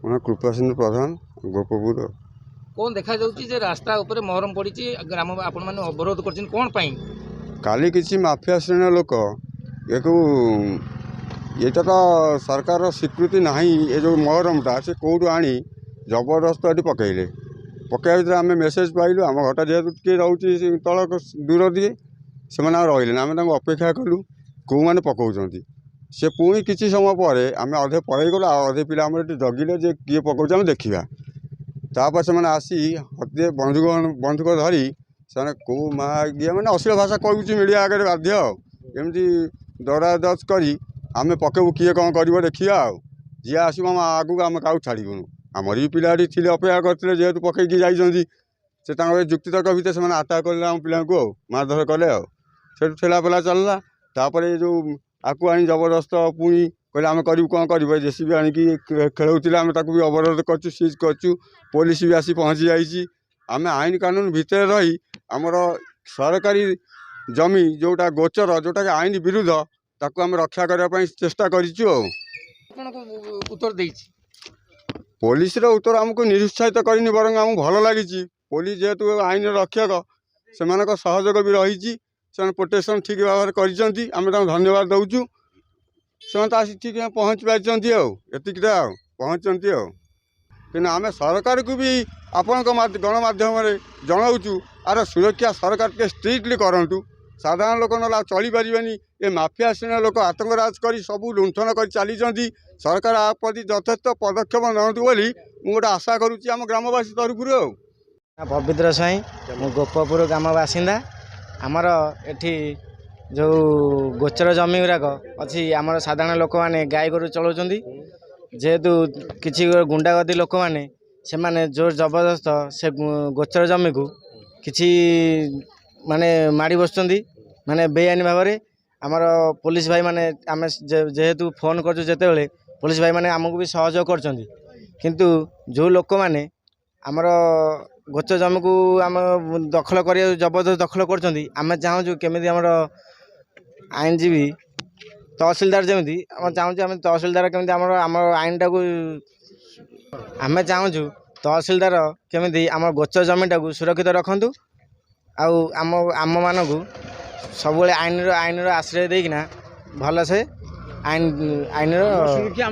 ମୋ କୃପାସିନ୍ଧୁ ପ୍ରଧାନ ଗୋପପୁର। कौन देखा जाउची जे रास्ता ऊपर मोहरम पड़ी ग्राम आपण मैंने अवरोध कर कौन पाई काली किसी माफिया श्रेणी लोक याकू ये तो सरकार स्वीकृति नहीं ये जो मोहरमटा से कौटू आनी जबरदस्त ये पकड़े पकड़ा भर आम मेसेज पाइलु आम घरटा जेहतु टे रोचे तल दूर दिए से रही आम अपेक्षा कलु कौ मैंने पकाउं से पुणी किसी समय पर आम अधे पलि गलु अधे पिला जगिले जे किए पकाउे आम देखा तापर से आसी हते बंधुक धरी से कौ माँ मैंने अश्लील भाषा कहूँ मीडिया आगे बाध्य एमती दरादच कर आम पकेबू किए कौन कर देखा जी आसो आम आगू आम क्या छाड़बूँ आमर भी पिला थे अपेक्षा करते जेहतु पकईकी जाते जुक्तितर्क भितर से आटाक कले आम पिला को मारधर कले से ठेलापेला चलला तापर जो आपको आनी जबरदस्त पुणी कहले आम करूँ कौन कर जेसीबी आणिकी खेलुला आम भी अवरोध करूँ सीज करूँ पुलिस भी आसी पहुँची जाइए आम आईन कानून भितर रही आमर सरकारी जमी जोटा गोचर जोटा कि आईन विरुद्ध ताकू आम रक्षा करने चेष्टा करूँ। उत्तर दे पुलिस उत्तर आमको निरुत्साहित करनी बरং आमको भल लगी पुलिस जेहेतु आईन रक्षक से सहयोग भी रही प्रोटेक्शन ठीक भाव में आम धन्यवाद दौचु से आसी ठीक पहुँच पार्टी एतिकटा पहुँचती कि आम सरकार को भी आपण गणमाध्यम जनाऊँ आर सुरक्षा सरकार के स्ट्रिक्टली करूँ साधारण लोक ना चली पारे ये माफिया श्रेणी लोक आतंकराज कर सब लुंठन कर चली सरकार आ प्रति यथेष्ट पदक्षेप नौतु बोली गोटे आशा करुँची आम ग्रामवासी तरफ। पवित्र साई मु गोपपुर ग्राम बासिंदा आमर एठी जो गोचर जमी गुराक अच्छी आमर साधारण लोक मैंने गाय गोरु चलाउं जेहेतु किसी गुंडागर्दी लोक मैंने से माने जोर जबरदस्त से गोचर जमी को किसी माने माड़ी बस माने बेआईन भाव में आमर पुलिस भाई माने आम जेहेतु फोन करते पुलिस भाई माने आमको भी सहयोग कर किंतु जो लोक मैंने आमर गोचर जमी को आम दखल कर जबरदस्त दखल कर चाहूँ केमी आमर आईनजीवी तहसिलदार जमी आम चाहूँ तहसिलदार केमी आम आईन टाक आम चाहूँ तहसिलदार केमी आम गोचर जमीटा को सुरक्षित रखु आम आम मानक सब आईन आश्रय देना भल से आईन सुरक्षा